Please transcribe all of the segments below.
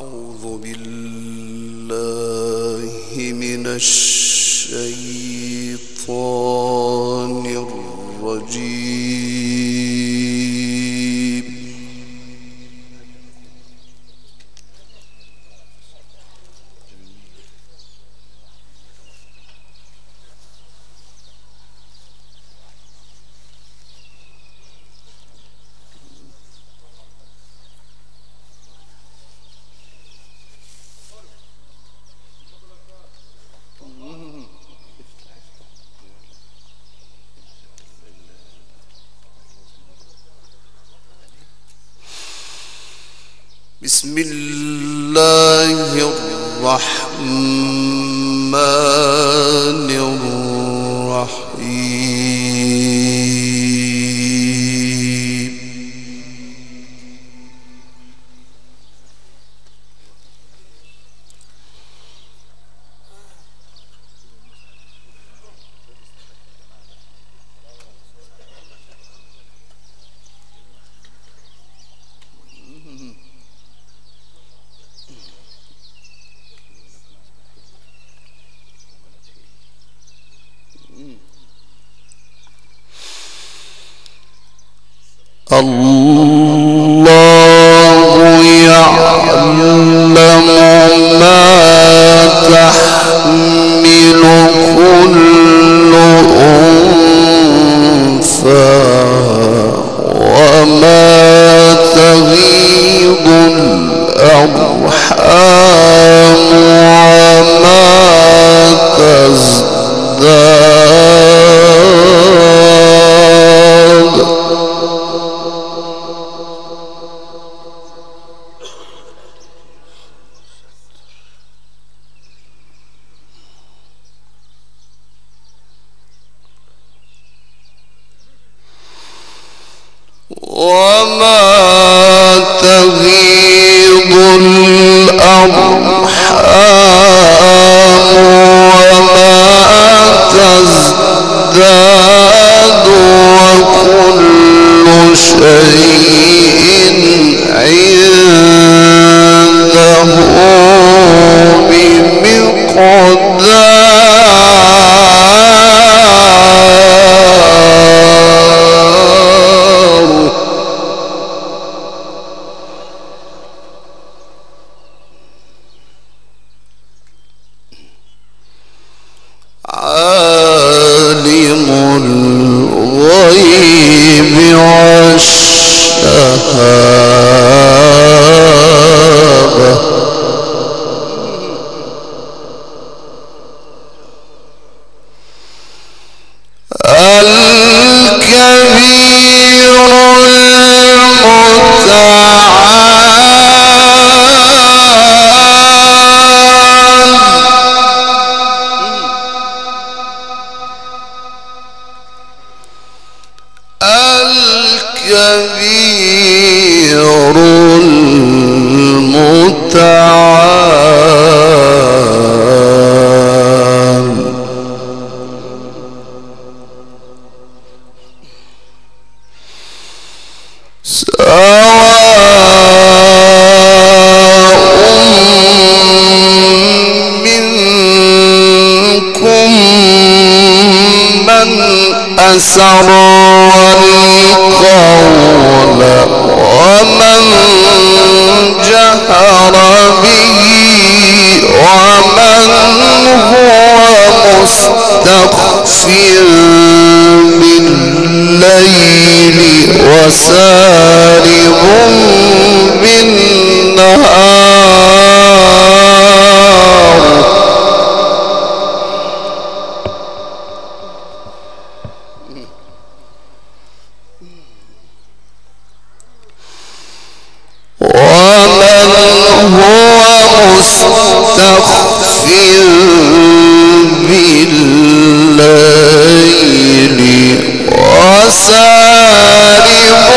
أعوذ بالله من الشيطان الرجيم. بسم الله الرحمن الرحيم. الله يعلم ما تحمل كل أنثى وما تغيض الأرحام وما تزداد. وما تغيض الأرحام وما تزداد وكل شيء عنده بمقدار. عالم الغيب والشهادة الكبير المتعال. سواء منكم من أسر القول ومن جهر به ومن هو مستخف بالليل وسارب بالنهار. ومن هو مستخف بالليل وسارب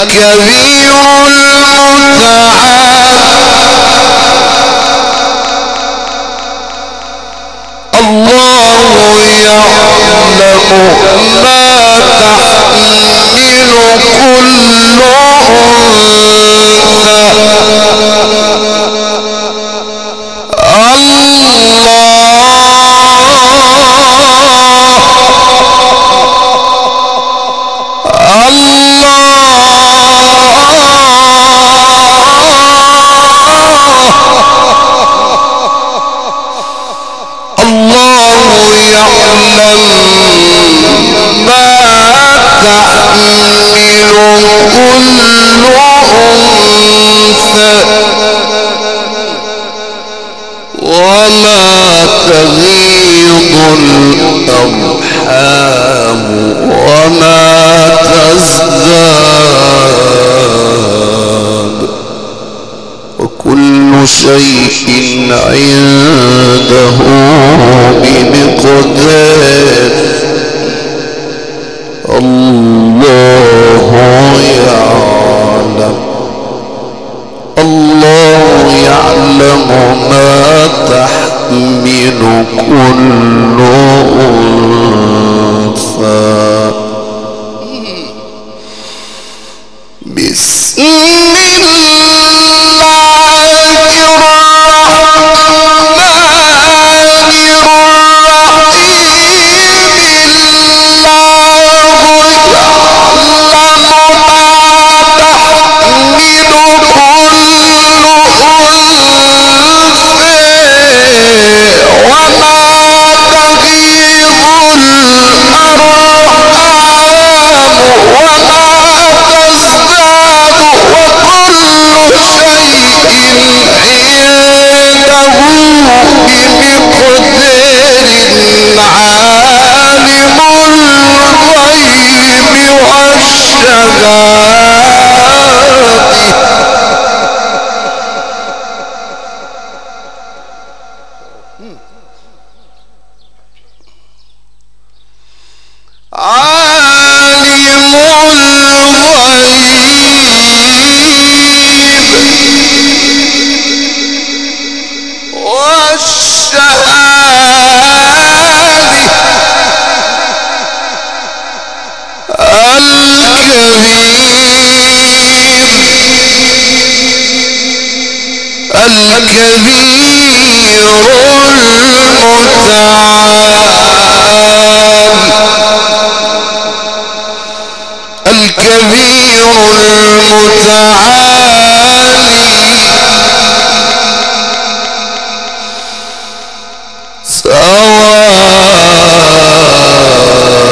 الكبير المتعال الله يعلم ما تحمل كل الأرحام وما تزداد وكل شيء عنده بمقدار الله يعلم ما تحمل كل أنثى بسم الكبير المتعالي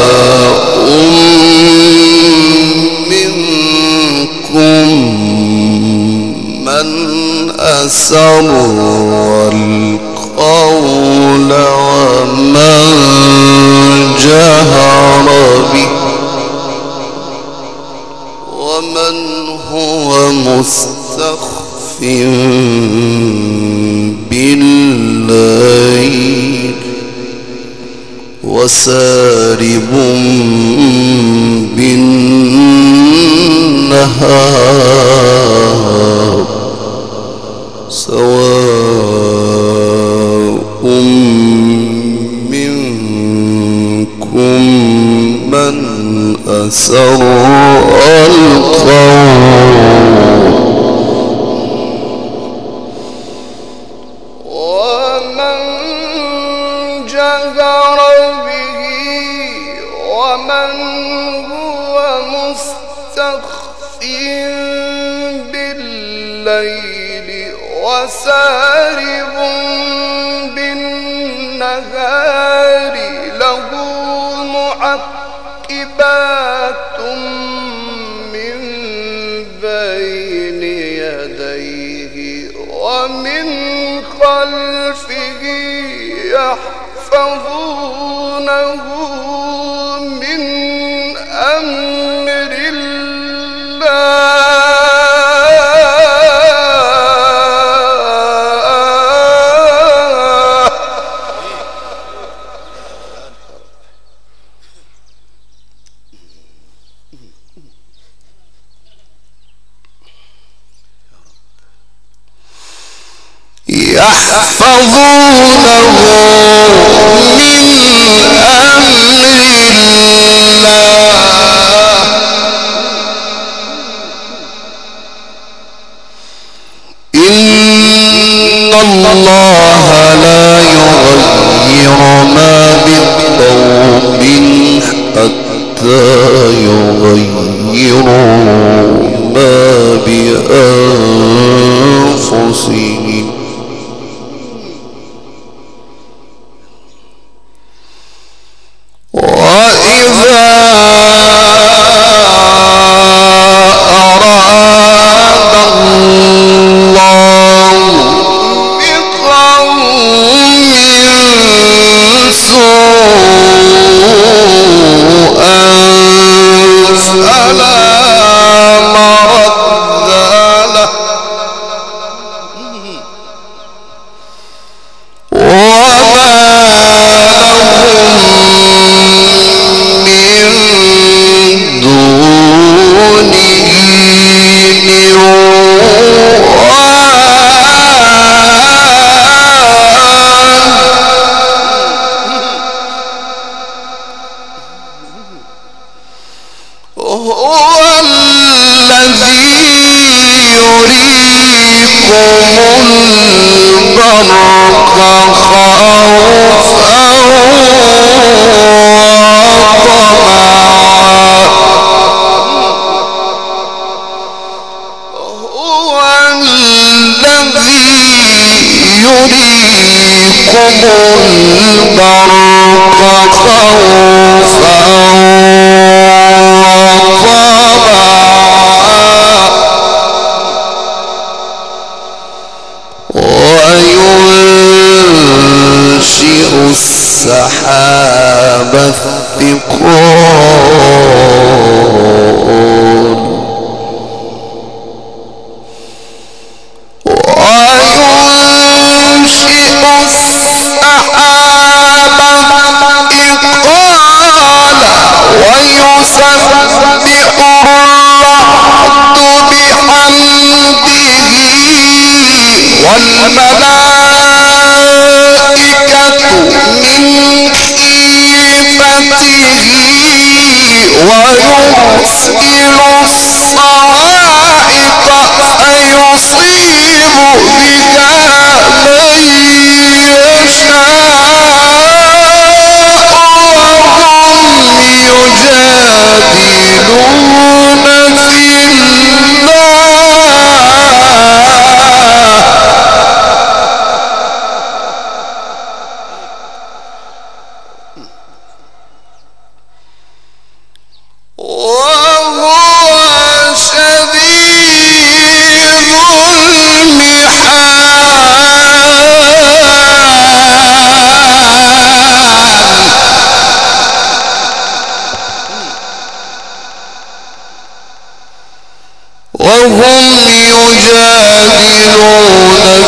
سواء منكم من أسر القول ومن جهر به ومن هو مستخف بالليل وسارب بالنهار سواء منكم من أسر القول ومن جهر به ومن هو مستخف بالليل وسارب بالنهار له معقبات من بين يديه ومن خلفه يحفظونه من أمر الله يحفظونه من أمر الله إن الله لا يغير ما بقوم حتى يغيروا ما بأنفسهم وإذا أراد الله بقوم سوءا فلا مرد له وما السحاب الثقال وينشئ السحاب الثقال ويسبح الرعد بحمده والملائكة من خيفته ويرسل الصواعق فيصيب بها من يشاء وهم يجادلون في وهم يجادلون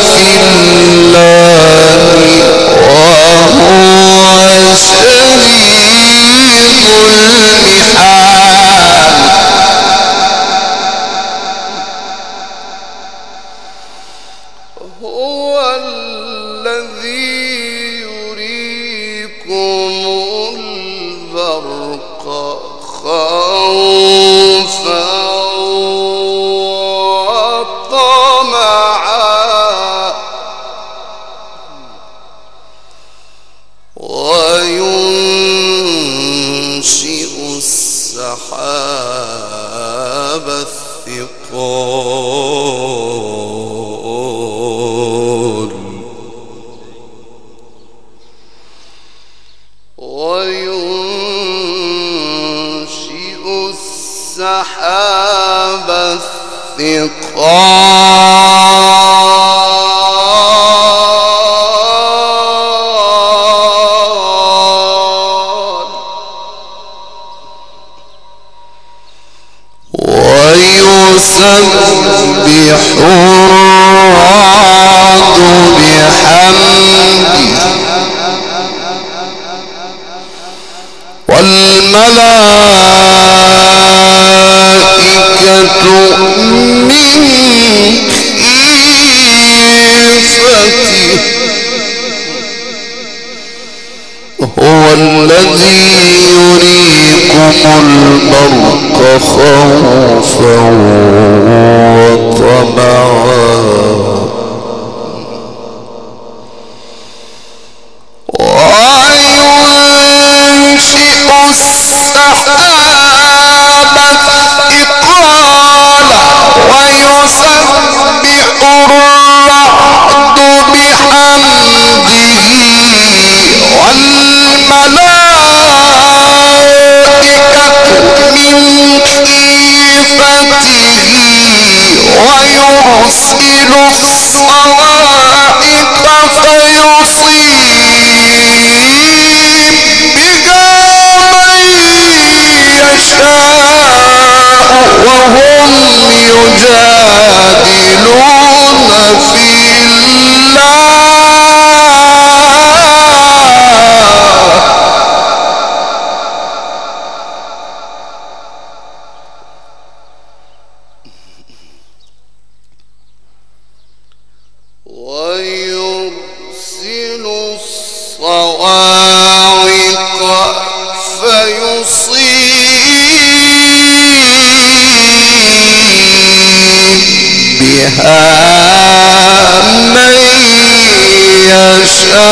في الله وهو شديد المحال هو الذي يريكم البرق خوفا وينشئ السحاب الثقال وينشئ السحاب ويسبح الرعد بحمده والملائكة من خيفته هو الذي يريكم البرق خوفا وطمعا وينشئ السحاب الثقال ويسبح الرعد بحمده والملائكة من خيفته ويرسل الصواعق فيصيب بها من يشاء وهم يجادلون في الله ويرسل الصواعق فيصيب بها من يشاء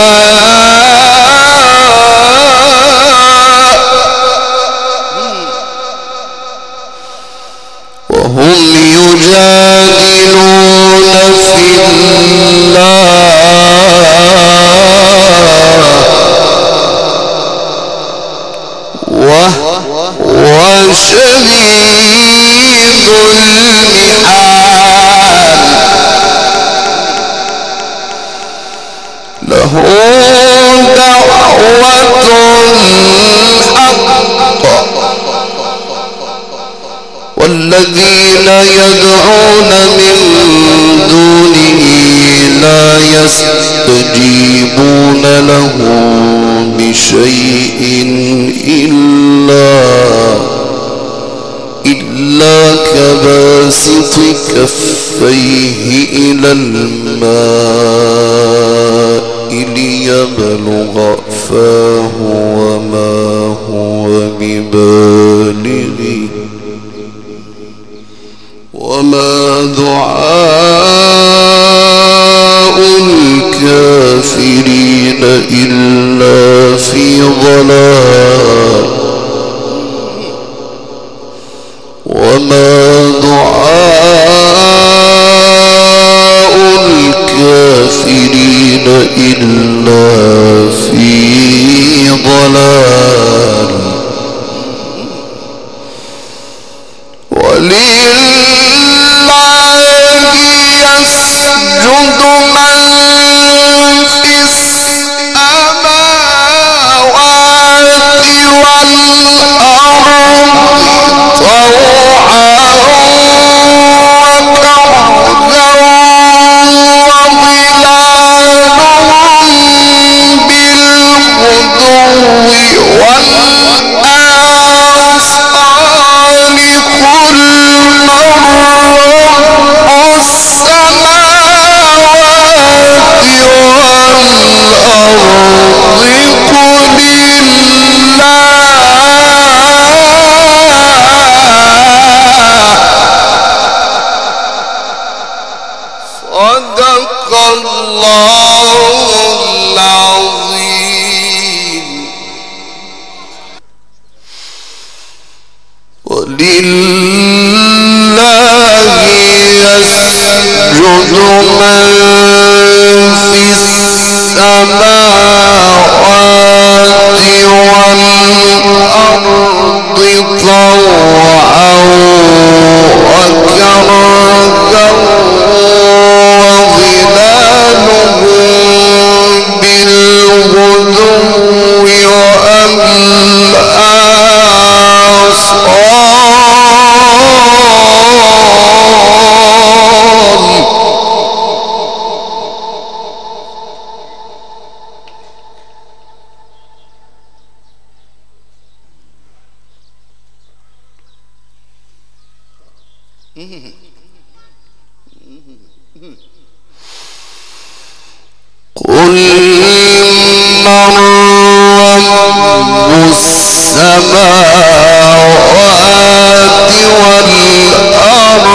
وهم يجادلون في الله وهو شديد المحال له دعوة الحق والذين يدعون من دونه لا يستجيبون له بشيء إلا كباسط كفيه إلى الماء ليبلغ فاه وما هو ببالغه وما دعاء الكافرين إلا في ضلال وما دعاء الكافرين إلا في ضلال ولله يسجد من في السماوات والأرض طوعا وكرها وظلالهم بالغدو والآصال قل من رب السماوات والأرض قل صدق الله العظيم ولله يسجد من في السماوات والأرض طوعا وكرها وظلالهم بالغدو والآصال قل من رب السماوات والأرض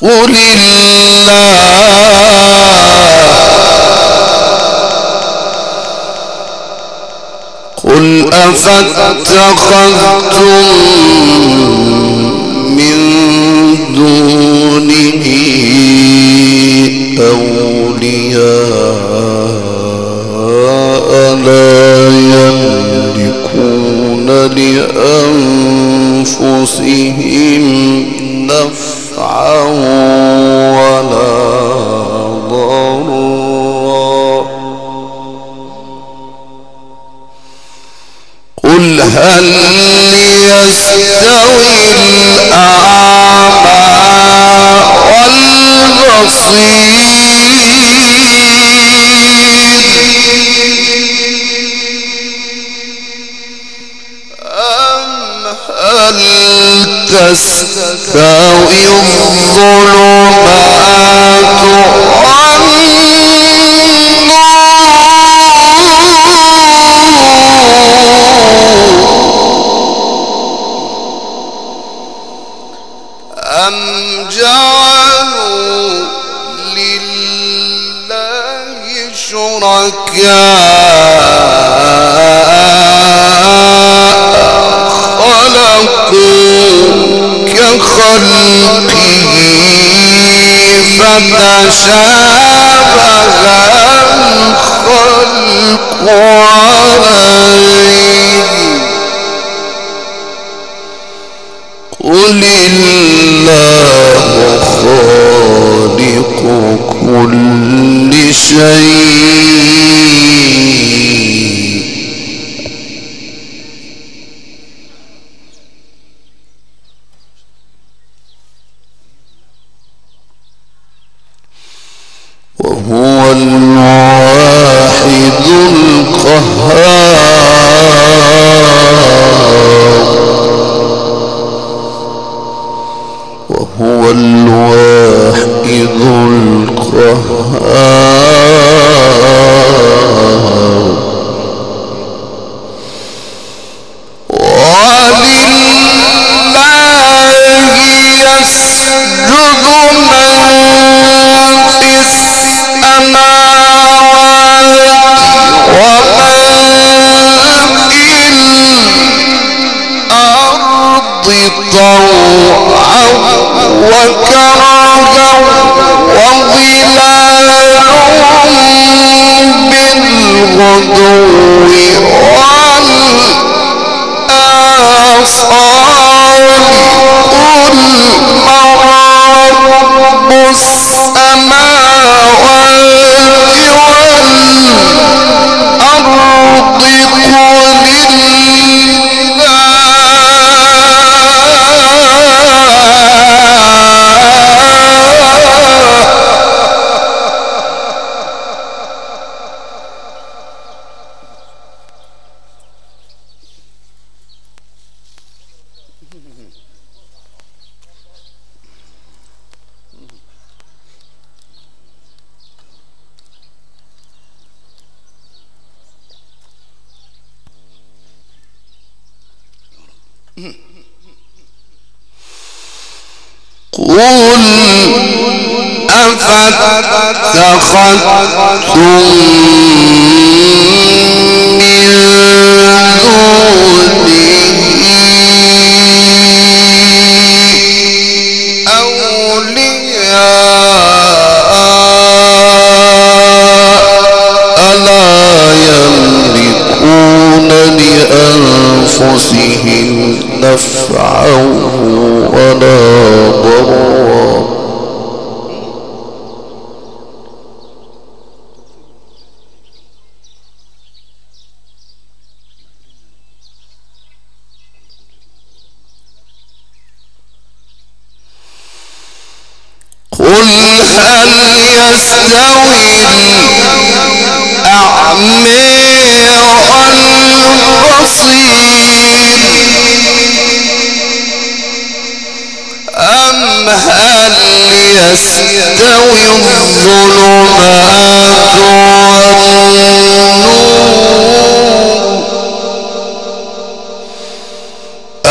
قل قل أفاتخذتم من دونه أولياء لا يملكون لأنفسهم نفعا ولا ضرا قل هل يستوي الأعمى والبصير أم هل تستوي الظلمات أم جعلوا لله شركاء خلقوا كخلقه فتشابه الخلق عليهم قل الله خالق كل شيء وهو الواحد القهار وهو الواحد القهار ولله يسجد من في السماوات ومن في الأرض طوعا وكرها وظلالهم بالغدو والآصال قل من رب السماوات والأرض قل أفاتخذتم من دونه أولياء لا يملكون لأنفسهم نفعا ولا ضرا قل هل يستوي الأعمى والبصير المصير أم هل يستوي الظلمات والنور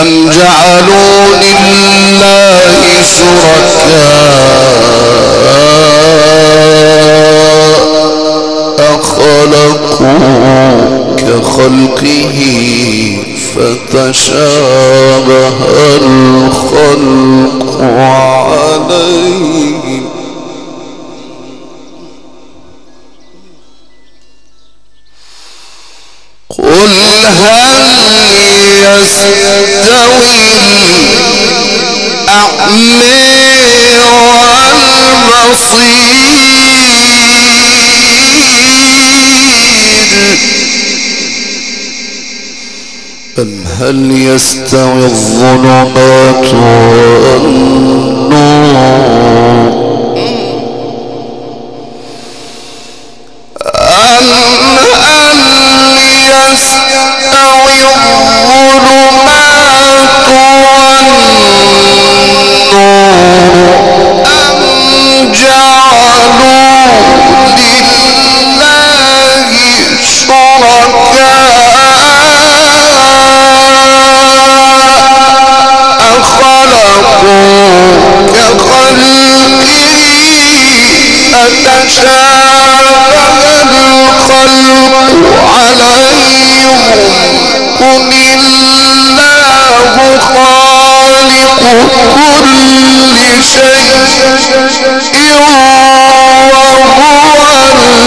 أم جعلوا لله شركاء خلقوا كخلقه فتشابه الخلق عليهم قل هل يستوي الأعمى والبصير أم هل يستوي الظلمات والنور أم هل يستوي الظلمات والنور أم جعلوا لله شركاء خلقوا كخلقه فتشابه الخلق عليهم قل الله خالق كل شيء وهو الواحد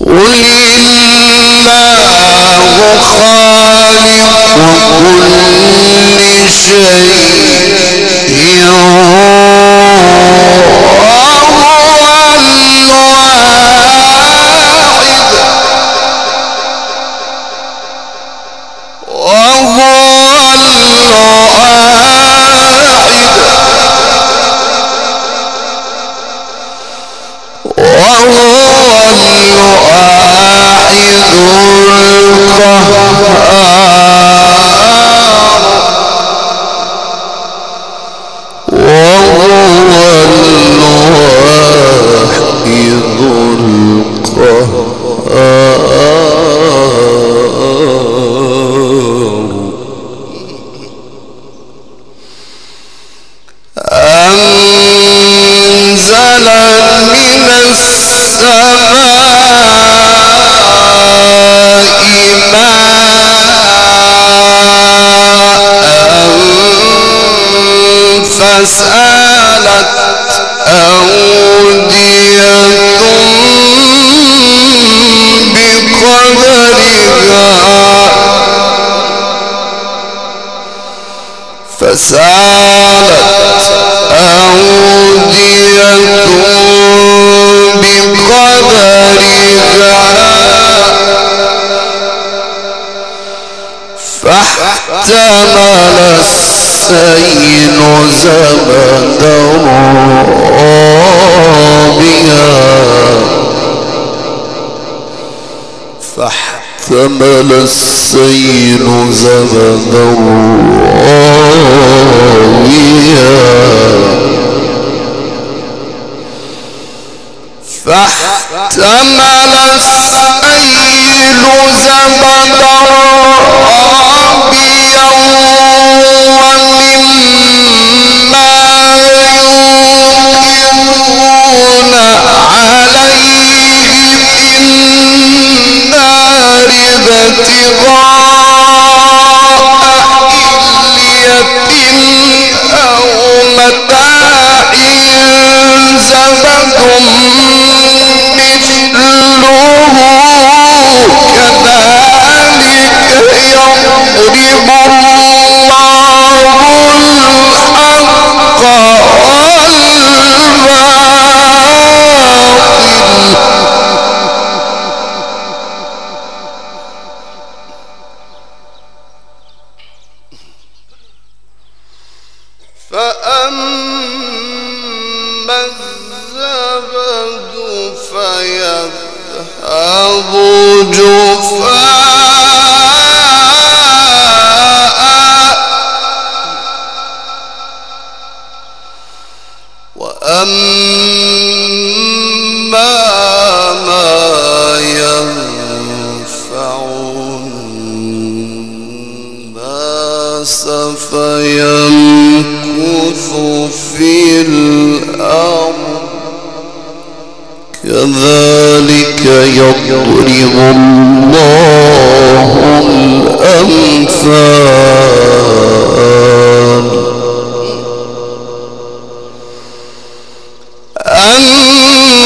قل الله خالق كل شيء فسالت أودية فاحتمل السيل زبدا رابيا فاحتمل السيل زبدا رابيا فاحتمل السيل زبدا رابيا ومما يوقدون عليه في النار ابتغاء حلية أو متاع زبد مثله كذلك يضرب الله الحق والباطل وأما ما ينفع الناس فيمكث في الأرض كذلك يضرب الله الأمثال أنزل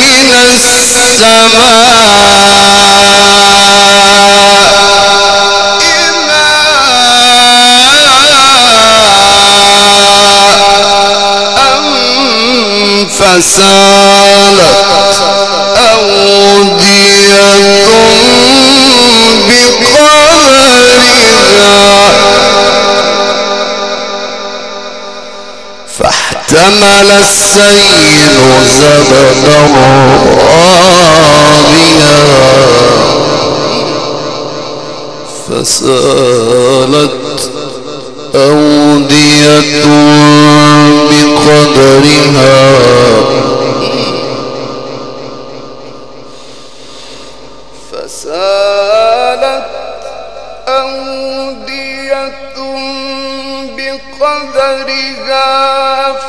من السماء فسالت أودية بقدرها فاحتمل السيل زبدا رابيا فسالت أودية بقدرها فسالت أودية بقدرها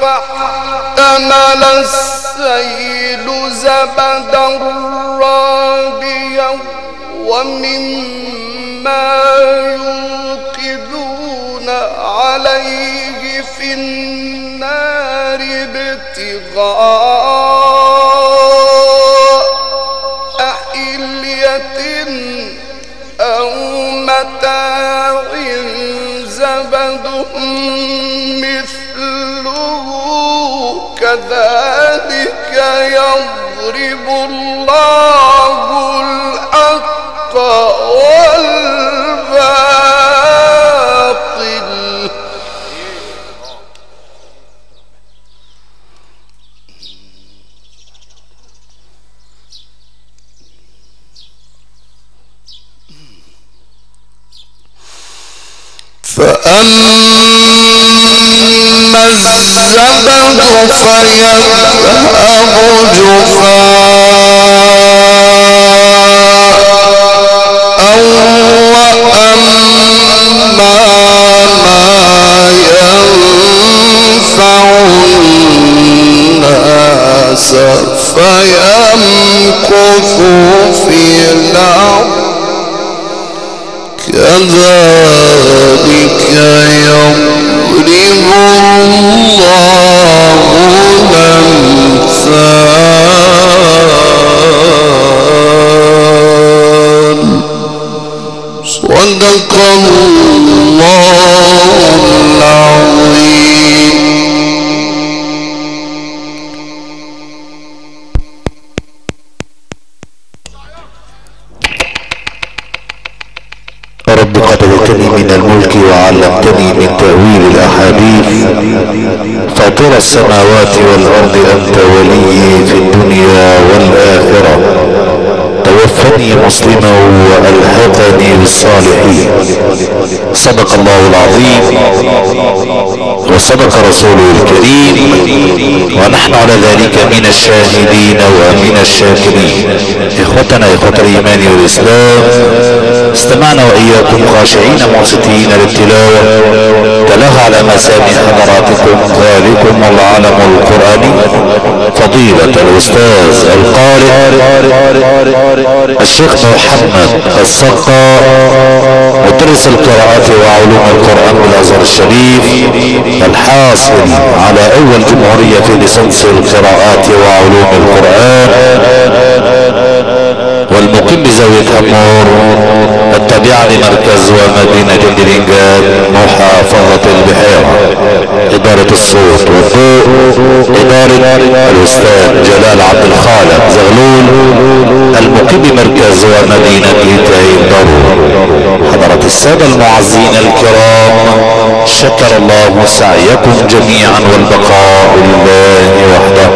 فاحتمل السيل زبدا رابيا ومما يوقدون عليه في النار ابتغاء حلية أو متاع زبد مثله كذلك يضرب الله الحق والباطل فأما الزبد فيذهب جفاء وأما ما ينفع الناس فيمكث في الأرض كذلك يضرب الله الأمثال صدق الله العظيم. رب قد اتيتني من الملك وعلمتني من تأويل الأحاديث فاطر السماوات والأرض أنت ولي في الدنيا والآخرة توفني مسلما وألحقني بالصالحين. صدق الله العظيم وصدق رسوله الكريم ونحن على ذلك من الشاهدين ومن الشاكرين. إخوتنا إخوة الإيمان والإسلام استمعنا وإياكم خاشعين منصتين للتلاوة تلاها على مسامع حضراتكم ذلكم العالم القرآني فضيلة الأستاذ القارئ الشيخ محمد الصقا مدرس القراءات وعلوم القرآن بالأزهر الشريف الحاصل على أول جمهورية في ليسانس القراءات وعلوم القرآن والمقيم بزاوية أمور التابعة لمركز ومدينة الدرنجات محافظة البحيرة. إدارة الصوت والضوء إدارة الأستاذ جلال عبد الخالق زغلول المقيم بمركز ومدينة تايب ضرور. حضرة السادة المعزين الكرام شكر الله سعيكم جميعا والبقاء لله وحده.